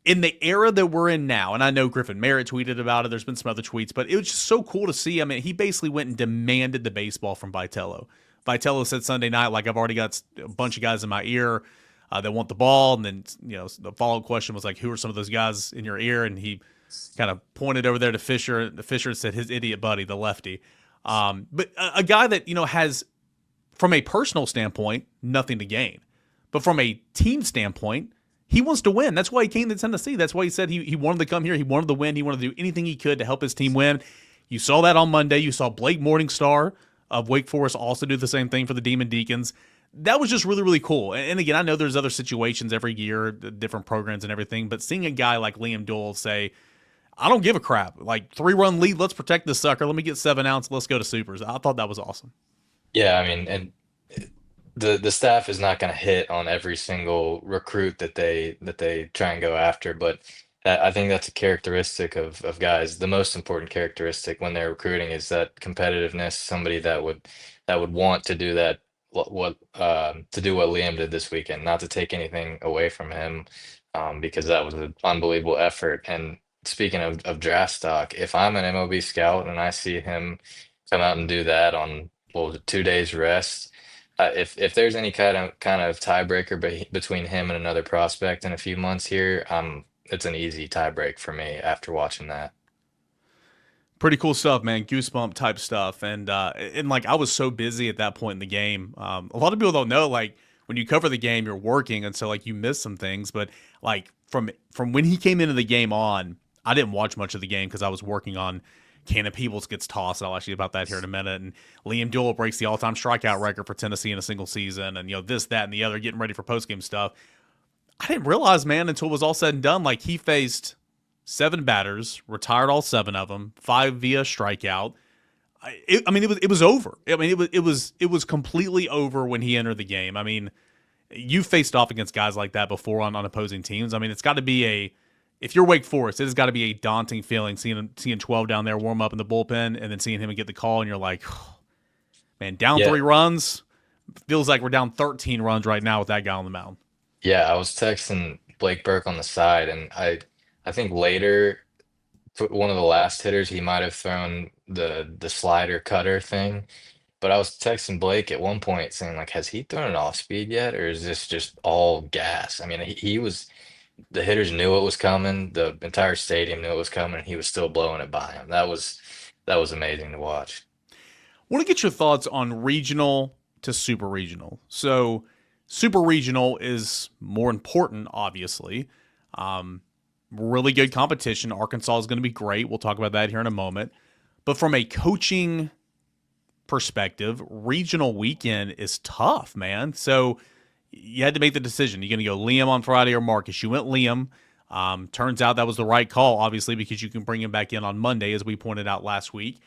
In the era that we're in now, and I know Griffin Merritt tweeted about it, there's been some other tweets, but it was just so cool to see. I mean, he basically went and demanded the baseball from Vitello. Vitello said Sunday night, like, I've already got a bunch of guys in my ear that want the ball. And then, the follow-up question was like, who are some of those guys in your ear? And he kind of pointed over there to Fisher. The Fisher said his idiot buddy, the lefty. But a guy that, has, from a personal standpoint, nothing to gain. But from a team standpoint, he wants to win. That's why he came to Tennessee. That's why he said he wanted to come here. He wanted to win. He wanted to do anything he could to help his team win. You saw that on Monday. You saw Blake Morningstar of Wake Forest also do the same thing for the Demon Deacons. That was just really, really cool. And again, I know there's other situations every year, different programs and everything, but seeing a guy like Liam Doyle say, I don't give a crap. Like, 3-run lead, let's protect this sucker. Let me get 7 outs. Let's go to supers. I thought that was awesome. Yeah, I mean, and the staff is not going to hit on every single recruit that they try and go after, but I think that's a characteristic of guys. The most important characteristic when they're recruiting is that competitiveness. Somebody that would want to do that. To do what Liam did this weekend, not to take anything away from him, because that was an unbelievable effort. And speaking of draft stock, if I'm an MLB scout and I see him come out and do that on what was it, 2 days rest. If there's any kind of tiebreaker between him and another prospect in a few months here, it's an easy tiebreak for me after watching that. Pretty cool stuff, man. Goosebump type stuff. And like, I was so busy at that point in the game. A lot of people don't know, like, when you cover the game, you're working, and so like you miss some things. But like from when he came into the game on, I didn't watch much of the game because I was working on Cannon Peebles gets tossed. I'll ask you about that here in a minute. And Liam Doyle breaks the all-time strikeout record for Tennessee in a single season. And this, that, and the other, getting ready for post-game stuff. I didn't realize, man, until it was all said and done, like, he faced 7 batters, retired all 7 of them, 5 via strikeout. It was over. I mean, it was completely over when he entered the game. I mean, you faced off against guys like that before on opposing teams. I mean, it's got to be if you're Wake Forest, it has got to be a daunting feeling seeing 12 down there warm up in the bullpen and then seeing him get the call, and you're like, oh, man, down Yeah, 3 runs. Feels like we're down 13 runs right now with that guy on the mound. yeah. I was texting Blake Burke on the side, and I think later, one of the last hitters, he might have thrown the slider cutter thing. But I was texting Blake at one point saying, like, has he thrown an off speed yet, or is this just all gas? I mean, he was the hitters knew it was coming, the entire stadium knew it was coming, and he was still blowing it by him. That was amazing to watch. I want to get your thoughts on regional to super regional. So, super regional is more important, obviously. Um, Really good competition. Arkansas is going to be great. We'll talk about that here in a moment. But from a coaching perspective, regional weekend is tough, man. So you had to make the decision. You're going to go Liam on Friday or Marcus. You went Liam. Turns out that was the right call, obviously, because you can bring him back in on Monday, as we pointed out last week.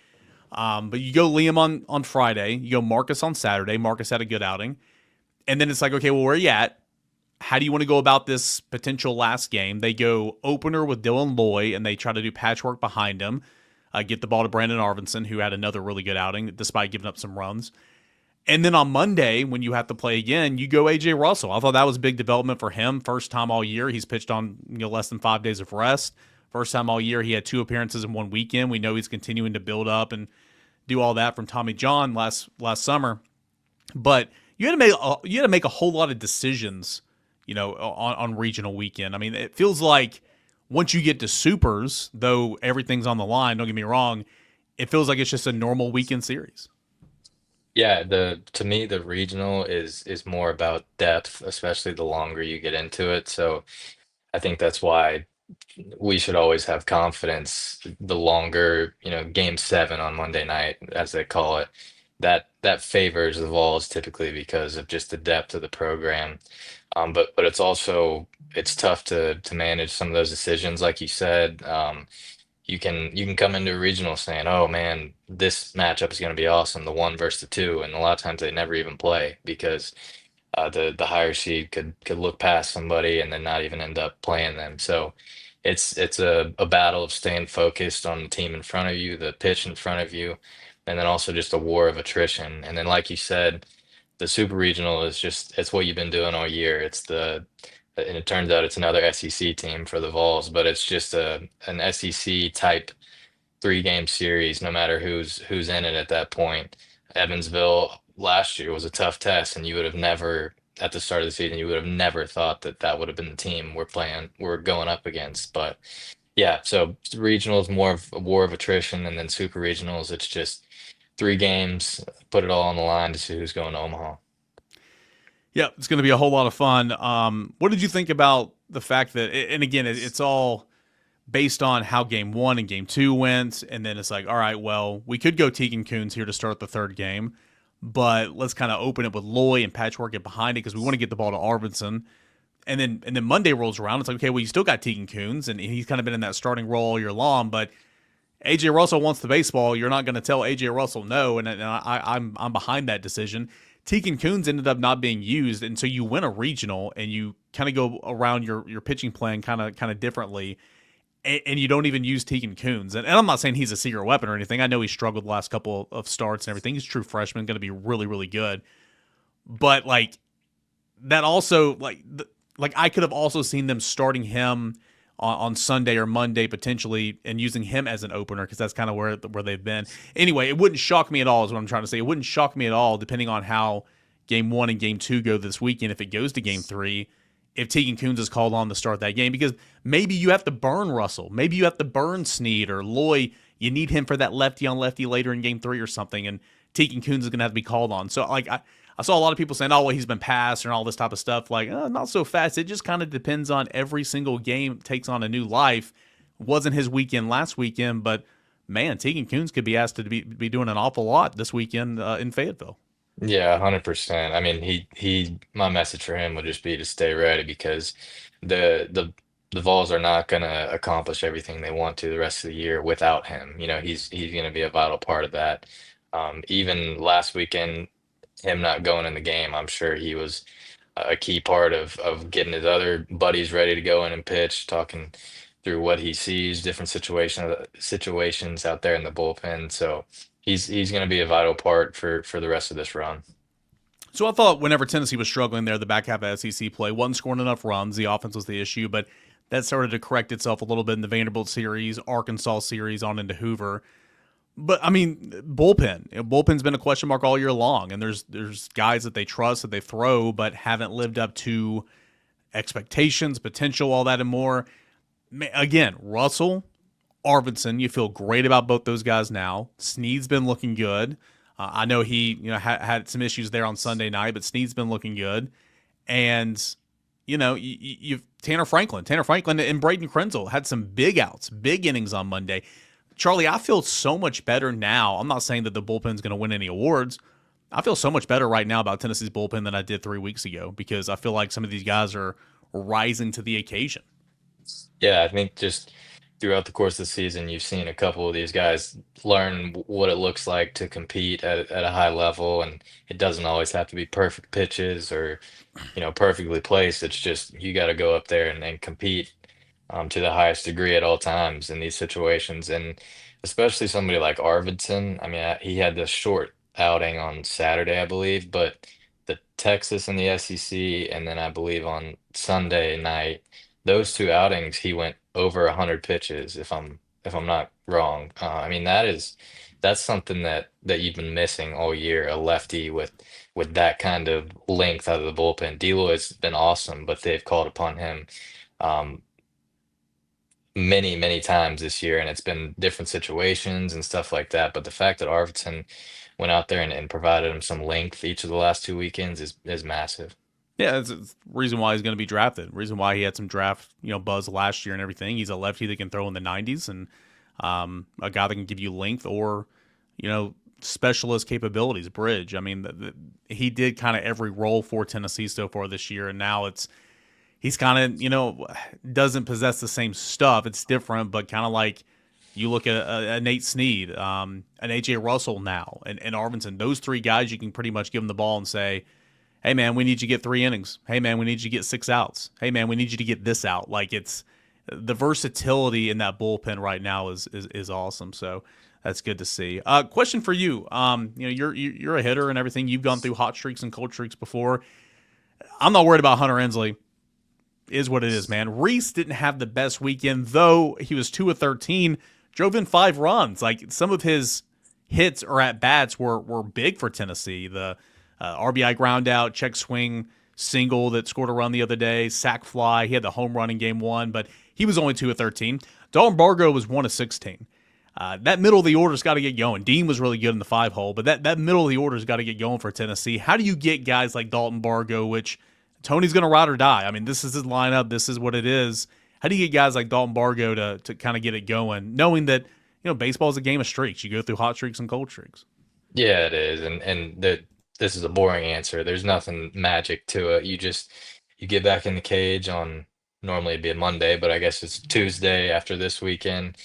But you go Liam on Friday. You go Marcus on Saturday. Marcus had a good outing. And then it's like, okay, well, where are you at? How do you want to go about this potential last game? They go opener with Dylan Loy, and they try to do patchwork behind him. Get the ball to Brandon Arvinson, who had another really good outing despite giving up some runs. And then on Monday, when you have to play again, you go A.J. Russell. I thought that was big development for him. First time all year. He's pitched on less than 5 days of rest. First time all year. He had 2 appearances in one weekend. We know he's continuing to build up and do all that from Tommy John last summer. But you had to make a whole lot of decisions, on regional weekend. I mean, it feels like once you get to supers, though everything's on the line, don't get me wrong, it feels like it's just a normal weekend series. Yeah, the to me the regional is more about depth, especially the longer you get into it. So I think that's why we should always have confidence the longer, game 7 on Monday night, as they call it, that favors the Vols typically because of just the depth of the program. But it's tough to manage some of those decisions, like you said. You can come into a regional saying, "Oh man, this matchup is going to be awesome, the one versus the two," and a lot of times they never even play because the higher seed could look past somebody and then not even end up playing them. So it's a battle of staying focused on the team in front of you, the pitch in front of you, and then also just a war of attrition. And then, like you said, the super regional is just it's what you've been doing all year. And it turns out it's another SEC team for the Vols, but it's just an SEC type 3-game series, no matter who's in it at that point. Evansville last year was a tough test, and you would have never, at the start of the season, you would have never thought that would have been the team we're going up against. But yeah, so regionals more of a war of attrition, and then super regionals, it's just 3 games, put it all on the line to see who's going to Omaha. Yeah, it's going to be a whole lot of fun. What did you think about the fact that, and again, it's all based on how game 1 and game 2 went, and then it's like, all right, well, we could go Tegan Coons here to start the third game, but let's kind of open it with Loy and patchwork it behind it because we want to get the ball to Arvidsson. And then Monday rolls around. It's like, okay, well, you still got Tegan Coons, and he's kind of been in that starting role all year long, but AJ Russell wants the baseball. You're not going to tell AJ Russell no, and I'm behind that decision. Tegan Coons ended up not being used, and so you win a regional, and you kind of go around your pitching plan kind of differently, and you don't even use Tegan Coons. And I'm not saying he's a secret weapon or anything. I know he struggled the last couple of starts and everything. He's a true freshman, going to be really, really good. But like that also like I could have also seen them starting him on Sunday or Monday potentially and using him as an opener because that's kind of where they've been. Anyway, it wouldn't shock me at all is what I'm trying to say. It wouldn't shock me at all depending on how game 1 and game 2 go this weekend if it goes to game 3 if Tegan Coons is called on to start that game because maybe you have to burn Russell. Maybe you have to burn Snead or Loy. You need him for that lefty on lefty later in game 3 or something, and Tegan Coons is going to have to be called on. So like I saw a lot of people saying, oh, well, he's been passed and all this type of stuff. Like, not so fast. It just kind of depends on every single game takes on a new life. Wasn't his weekend last weekend, but man, Tegan Coons could be asked to be doing an awful lot this weekend in Fayetteville. Yeah, 100%. I mean, my message for him would just be to stay ready because the Vols are not going to accomplish everything they want to the rest of the year without him. He's going to be a vital part of that. Even last weekend, him not going in the game, I'm sure he was a key part of getting his other buddies ready to go in and pitch, talking through what he sees, different situations out there in the bullpen. So he's going to be a vital part for the rest of this run. So I thought whenever Tennessee was struggling there, the back half of SEC play wasn't scoring enough runs. The offense was the issue, but that started to correct itself a little bit in the Vanderbilt series, Arkansas series, on into Hoover. But I mean, bullpen. Bullpen's been a question mark all year long, and there's guys that they trust that they throw, but haven't lived up to expectations, potential, all that and more. Again, Russell, Arvidsson, you feel great about both those guys now. Snead's been looking good. I know he had some issues there on Sunday night, but Snead's been looking good. And you've Tanner Franklin and Braden Krenzel had some big outs, big innings on Monday. Charlie, I feel so much better now. I'm not saying that the bullpen's going to win any awards. I feel so much better right now about Tennessee's bullpen than I did 3 weeks ago because I feel like some of these guys are rising to the occasion. Yeah, I think just throughout the course of the season, you've seen a couple of these guys learn what it looks like to compete at a high level, and it doesn't always have to be perfect pitches or, perfectly placed. It's just you got to go up there and compete to the highest degree at all times in these situations. And especially somebody like Arvidsson. I mean, he had this short outing on Saturday, I believe, but the Texas and the SEC, and then I believe on Sunday night, those two outings, he went over 100 pitches, if I'm not wrong. I mean, that's something that you've been missing all year, a lefty with that kind of length out of the bullpen. Deloy's been awesome, but they've called upon him um, many, many times this year, and it's been different situations and stuff like that. But the fact that Arvidsson went out there and provided him some length each of the last two weekends is massive. Yeah, that's the reason why he's going to be drafted. Reason why he had some draft, buzz last year and everything. He's a lefty that can throw in the 90s and a guy that can give you length or, specialist capabilities, bridge. I mean, he did kind of every role for Tennessee so far this year, and now he's kind of, doesn't possess the same stuff. It's different, but kind of like you look at a Nate Snead, an A.J. Russell now, and Arvidsson. Those three guys, you can pretty much give them the ball and say, hey, man, we need you to get 3 innings. Hey, man, we need you to get 6 outs. Hey, man, we need you to get this out. Like, it's the versatility in that bullpen right now is awesome. So that's good to see. Question for you. You're a hitter and everything. You've gone through hot streaks and cold streaks before. I'm not worried about Hunter Ensley. Is what it is, man. Reese didn't have the best weekend, though he was 2 of 13, drove in 5 runs. Like, some of his hits or at-bats were big for Tennessee. The RBI ground out, check swing single that scored a run the other day, sac fly. He had the home run in game 1, but he was only 2 of 13. Dalton Bargo was 1 of 16. That middle of the order's got to get going. Dean was really good in the 5-hole, but that middle of the order's got to get going for Tennessee. How do you get guys like Dalton Bargo, which Tony's going to ride or die? I mean, this is his lineup. This is what it is. How do you get guys like Dalton Bargo to kind of get it going, knowing that baseball is a game of streaks. You go through hot streaks and cold streaks. Yeah, it is, and this is a boring answer. There's nothing magic to it. You get back in the cage on normally it'd be a Monday, but I guess it's Tuesday after this weekend.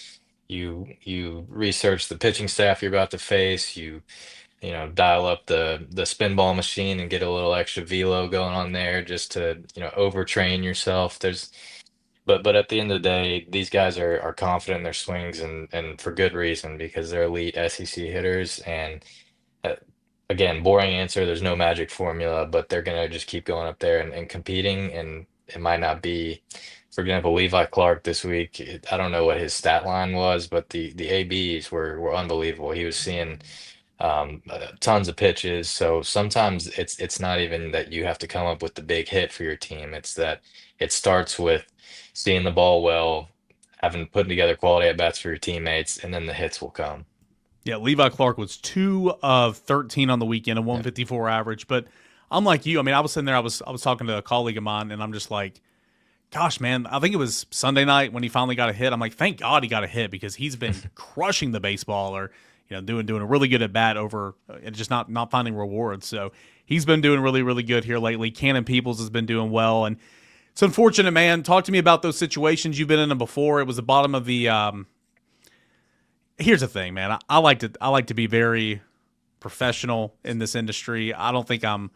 You research the pitching staff you're about to face. Dial up the spin ball machine and get a little extra velo going on there just to overtrain yourself. But at the end of the day, these guys are confident in their swings and for good reason because they're elite SEC hitters. And uh, again, boring answer. There's no magic formula, but they're gonna just keep going up there and competing. And it might not be, for example, Levi Clark this week. I don't know what his stat line was, but the ABs were unbelievable. He was seeing tons of pitches. So sometimes it's not even that you have to come up with the big hit for your team. It's that it starts with seeing the ball well, having putting together quality at bats for your teammates, and then the hits will come. Yeah, Levi Clark was 2 of 13 on the weekend, a Yeah. 154 average. But I'm like you. I mean, I was sitting there, I was talking to a colleague of mine, and I'm just like, gosh, man, I think it was Sunday night when he finally got a hit. I'm like, thank God he got a hit because he's been crushing the baseball or doing a really good at bat over and just not finding rewards. So he's been doing really, really good here lately. Cannon Peebles has been doing well, and it's unfortunate, man. Talk to me about those situations you've been in them before. It was the bottom of the. Here's the thing, man. I like to be very professional in this industry. I don't think I'm,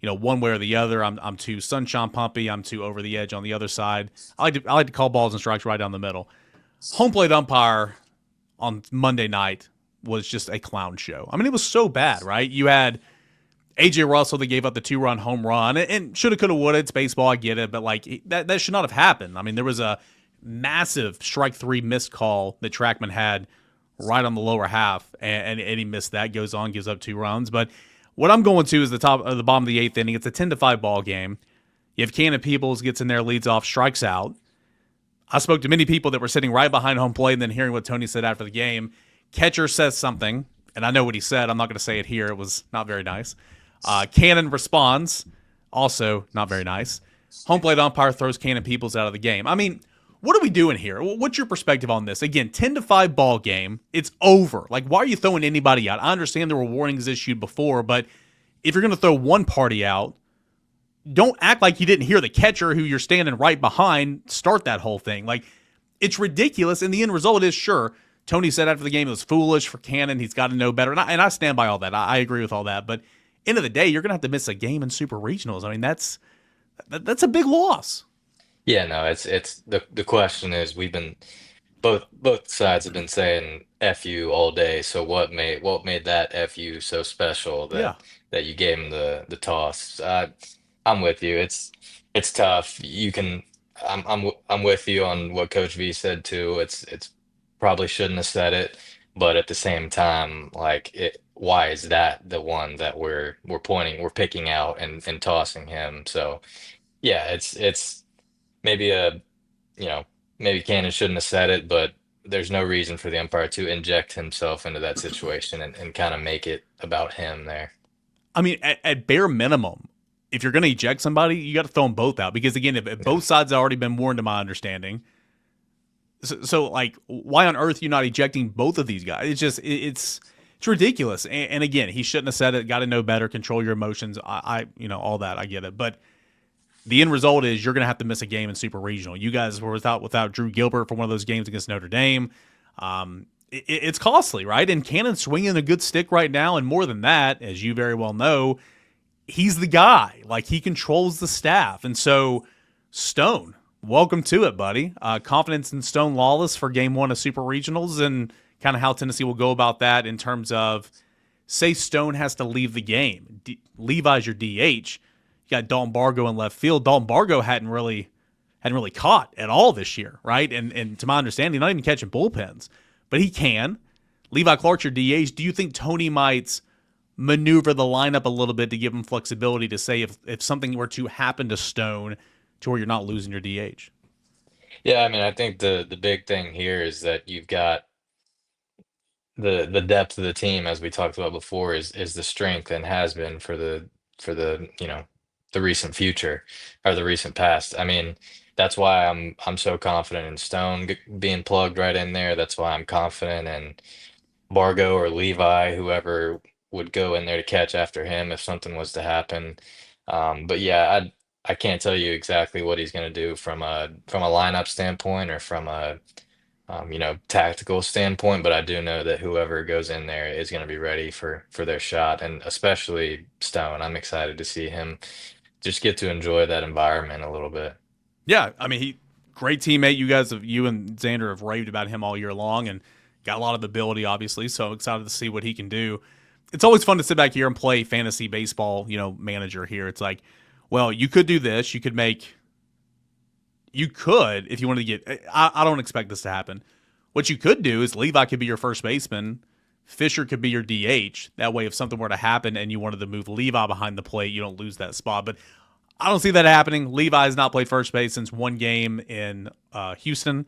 one way or the other. I'm too sunshine pumpy. I'm too over the edge on the other side. I like to call balls and strikes right down the middle. Home plate umpire on Monday night was just a clown show. I mean, it was so bad, right? You had A.J. Russell that gave up the 2-run home run, and shoulda, coulda, woulda. It's baseball, I get it, but like that should not have happened. I mean, there was a massive strike 3 missed call that Trackman had right on the lower half, and he missed that. Goes on, gives up 2 runs. But what I'm going to is the bottom of the eighth inning. It's a 10-5 ball game. You have Cannon Peebles gets in there, leads off, strikes out. I spoke to many people that were sitting right behind home plate, and then hearing what Tony said after the game. Catcher says something, and I know what he said. I'm not going to say it here. It was not very nice. Cannon responds, also not very nice. Home plate umpire throws Cannon Peebles out of the game. I mean, what are we doing here? What's your perspective on this? Again, 10-5 ball game. It's over. Like, why are you throwing anybody out? I understand there were warnings issued before, but if you're going to throw one party out, don't act like you didn't hear the catcher who you're standing right behind start that whole thing. Like, it's ridiculous. And the end result is, sure, Tony said after the game it was foolish for Cannon. He's got to know better. And I stand by all that. I agree with all that. But end of the day, you're going to have to miss a game in Super Regionals. I mean, that's a big loss. Yeah, no, it's the question is we've been both sides have been saying F you all day. So what made that F you so special Yeah. that you gave him the toss? I'm with you. It's tough. I'm with you on what Coach V said too. It's probably shouldn't have said it, but at the same time, like why is that the one that we're picking out and tossing him? So yeah, it's maybe you know, maybe Cannon shouldn't have said it, but there's no reason for the umpire to inject himself into that situation and kind of make it about him there. I mean, at bare minimum, if you're going to eject somebody, you got to throw them both out. Because, again, if Yeah. both sides have already been warned, to my understanding, so like, why on earth are you not ejecting both of these guys? It's just, it's ridiculous. And again, he shouldn't have said it. Got to know better. Control your emotions. All that. I get it. But the end result is you're going to have to miss a game in Super Regional. You guys were without Drew Gilbert for one of those games against Notre Dame. It's costly, right? And Cannon's swinging a good stick right now. And more than that, as you very well know, he's the guy. Like, he controls the staff. And so, Stone, welcome to it, buddy. Confidence in Stone Lawless for game one of Super Regionals, and kind of how Tennessee will go about that in terms of, say Stone has to leave the game. Levi's your DH. You got Dalton Bargo in left field. Dalton Bargo hadn't really caught at all this year, right? And to my understanding, not even catching bullpens, but he can. Levi Clark's your DH. Do you think Tony might maneuver the lineup a little bit to give him flexibility to say if something were to happen to Stone to where you're not losing your DH? Yeah, I mean, I think the big thing here is that you've got the depth of the team, as we talked about before, is the strength and has been for the the recent future or the recent past. I mean, that's why I'm so confident in Stone being plugged right in there. That's why I'm confident in Bargo or Levi, whoever would go in there to catch after him if something was to happen. But yeah, I can't tell you exactly what he's going to do from a lineup standpoint or from a tactical standpoint, but I do know that whoever goes in there is going to be ready for their shot, and especially Stone. I'm excited to see him just get to enjoy that environment a little bit. Yeah, I mean, he great teammate. You and Xander have raved about him all year long, and got a lot of ability, obviously. So I'm excited to see what he can do. It's always fun to sit back here and play fantasy baseball, manager here. It's like, well, you could do this. You could, if you wanted to get, I don't expect this to happen. What you could do is Levi could be your first baseman. Fisher could be your DH. That way, if something were to happen and you wanted to move Levi behind the plate, you don't lose that spot. But I don't see that happening. Levi has not played first base since one game in Houston.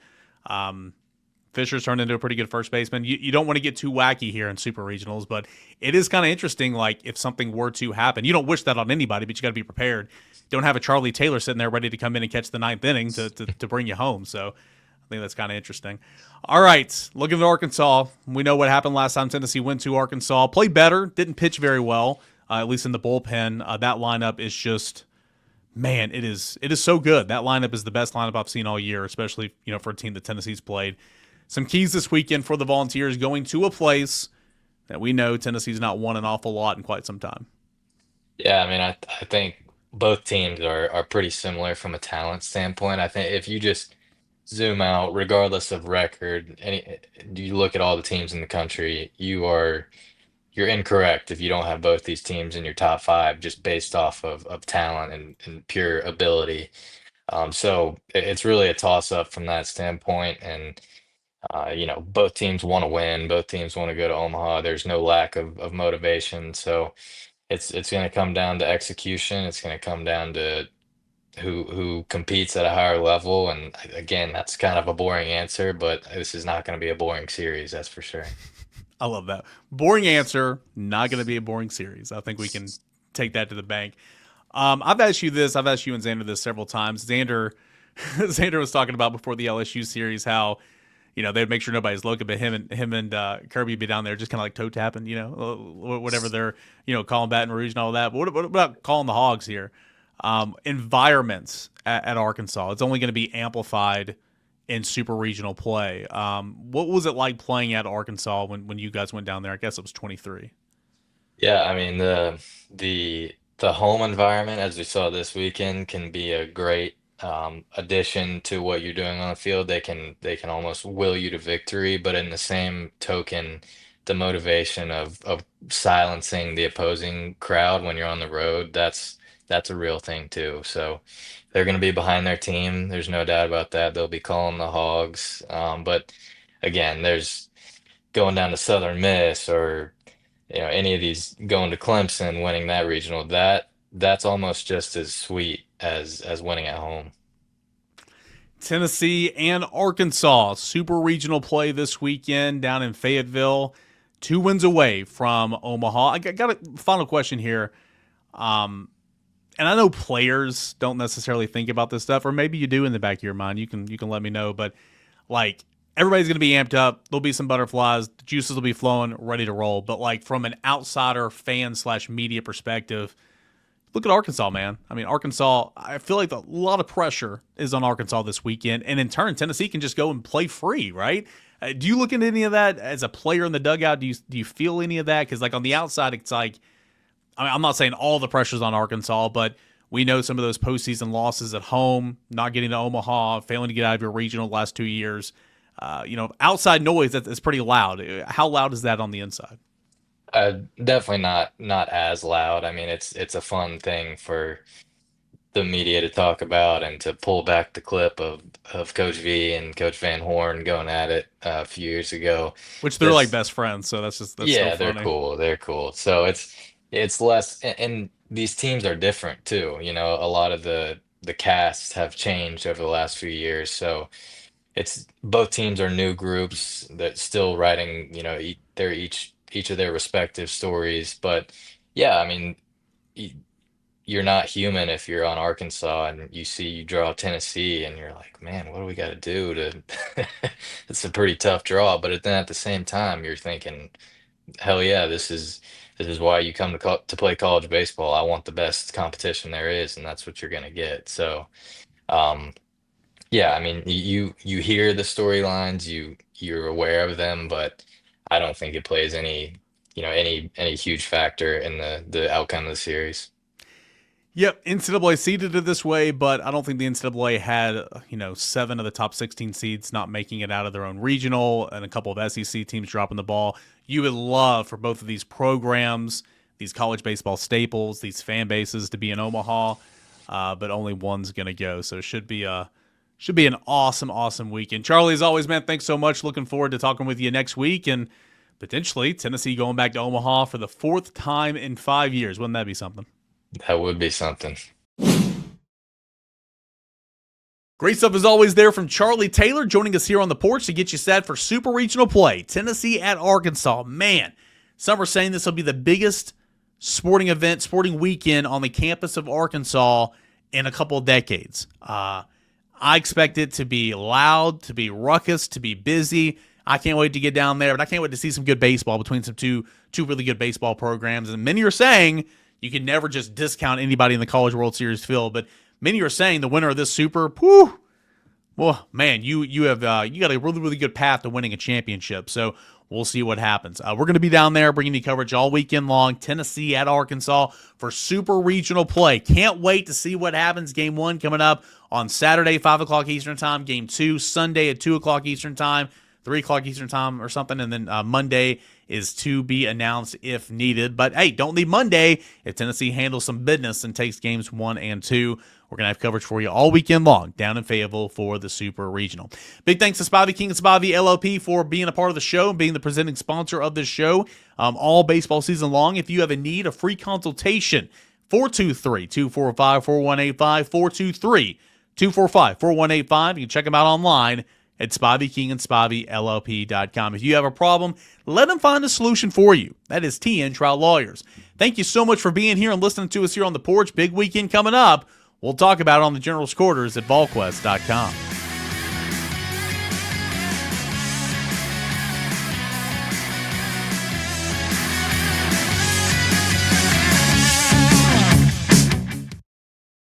Fisher's turned into a pretty good first baseman. You don't want to get too wacky here in Super Regionals, but it is kind of interesting. Like, if something were to happen, you don't wish that on anybody, but you got to be prepared. Don't have a Charlie Taylor sitting there ready to come in and catch the ninth inning to bring you home. So I think that's kind of interesting. All right, looking at Arkansas, we know what happened last time Tennessee went to Arkansas. Played better, didn't pitch very well, at least in the bullpen. That lineup is just, man, it is so good. That lineup is the best lineup I've seen all year, especially for a team that Tennessee's played. Some keys this weekend for the Volunteers, going to a place that we know Tennessee's not won an awful lot in quite some time. Yeah, I mean, I think both teams are pretty similar from a talent standpoint. I think if you just zoom out, regardless of record, do you look at all the teams in the country, you're incorrect if you don't have both these teams in your top five just based off of talent and pure ability. So it's really a toss up from that standpoint. And Both teams want to win. Both teams want to go to Omaha. There's no lack of motivation. So it's going to come down to execution. It's going to come down to who competes at a higher level. And again, that's kind of a boring answer, but this is not going to be a boring series, that's for sure. I love that. Boring answer, not going to be a boring series. I think we can take that to the bank. I've asked you this. I've asked you and Xander this several times. Xander was talking about before the LSU series how, they'd make sure nobody's looking, but him and Kirby would be down there just kind of like toe tapping, whatever they're, calling Baton Rouge and all that. But what about calling the Hogs here? Environments at Arkansas. It's only going to be amplified in super regional play. What was it like playing at Arkansas when you guys went down there? I guess it was 23. Yeah, I mean the home environment, as we saw this weekend, can be a great addition to what you're doing on the field. They can almost will you to victory, but in the same token, the motivation of silencing the opposing crowd when you're on the road, that's a real thing too. So they're going to be behind their team. There's no doubt about that. They'll be calling the Hogs. But again, there's going down to Southern Miss or any of these going to Clemson, winning that regional, that's almost just as sweet as winning at home. Tennessee and Arkansas, super regional play this weekend down in Fayetteville. 2 wins away from Omaha. I got a final question here. And I know players don't necessarily think about this stuff, or maybe you do in the back of your mind. You can let me know. But like everybody's going to be amped up. There'll be some butterflies. The juices will be flowing, ready to roll. But like from an outsider fan / media perspective, look at Arkansas, man. I mean, Arkansas, I feel like a lot of pressure is on Arkansas this weekend. And in turn, Tennessee can just go and play free, right? Do you look into any of that as a player in the dugout? Do you feel any of that? Because like on the outside, it's like, I mean, I'm not saying all the pressure's on Arkansas, but we know some of those postseason losses at home, not getting to Omaha, failing to get out of your regional the last 2 years. Outside noise that's pretty loud. How loud is that on the inside? Definitely not as loud. I mean, it's a fun thing for the media to talk about and to pull back the clip of Coach V and Coach Van Horn going at it a few years ago. Which they're like This best friends, so that's so Yeah, they're funny. cool. They're cool. So it's less, and these teams are different too. A lot of the casts have changed over the last few years. So it's both teams are new groups that still writing, they're each of their respective stories. But yeah, I mean, y- you're not human if you're on Arkansas and you draw Tennessee and you're like, man, what do we got to do to? It's a pretty tough draw, but then at the same time, you're thinking, hell yeah, this is why you come to play college baseball. I want the best competition there is, and that's what you're gonna get. So, um, yeah, I mean, you hear the storylines, you're aware of them, but I don't think it plays any huge factor in the outcome of the series. Yep, NCAA seeded it this way, but I don't think the NCAA had 7 of the top 16 seeds not making it out of their own regional, and a couple of SEC teams dropping the ball. You would love for both of these programs, these college baseball staples, these fan bases to be in Omaha, but only one's going to go. So it should be an awesome weekend. Charlie, as always, man, thanks so much. Looking forward to talking with you next week and potentially Tennessee going back to Omaha for the 4th time in 5 years. Wouldn't that be something? That would be something. Great stuff as always there from Charlie Taylor joining us here on the porch to get you set for super regional play. Tennessee at Arkansas. Man, some are saying this will be the biggest sporting event, sporting weekend on the campus of Arkansas in a couple of decades. I expect it to be loud, to be ruckus, to be busy. I can't wait to get down there, but I can't wait to see some good baseball between some two really good baseball programs. And many are saying you can never just discount anybody in the College World Series field, but many are saying the winner of this super, whew, well, man, you got a really good path to winning a championship. So we'll see what happens. We're going to be down there bringing you coverage all weekend long. Tennessee at Arkansas for super regional play. Can't wait to see what happens. Game 1 coming up on Saturday, 5 o'clock Eastern time. Game 2 Sunday at 2 o'clock Eastern time, 3 o'clock Eastern time or something, and then Monday is to be announced if needed. But hey, don't leave Monday if Tennessee handles some business and takes games 1 and 2. We're going to have coverage for you all weekend long down in Fayetteville for the Super Regional. Big thanks to Spivey King and Spivey LLP for being a part of the show and being the presenting sponsor of this show all baseball season long. If you have a need, a free consultation, 423-245-4185, 423-245-4185. You can check them out online at SpiveyKingandSpiveyLLP.com. If you have a problem, let them find a solution for you. That is TN Trout Lawyers. Thank you so much for being here and listening to us here on the porch. Big weekend coming up. We'll talk about it on the General's Quarters at Volquest.com.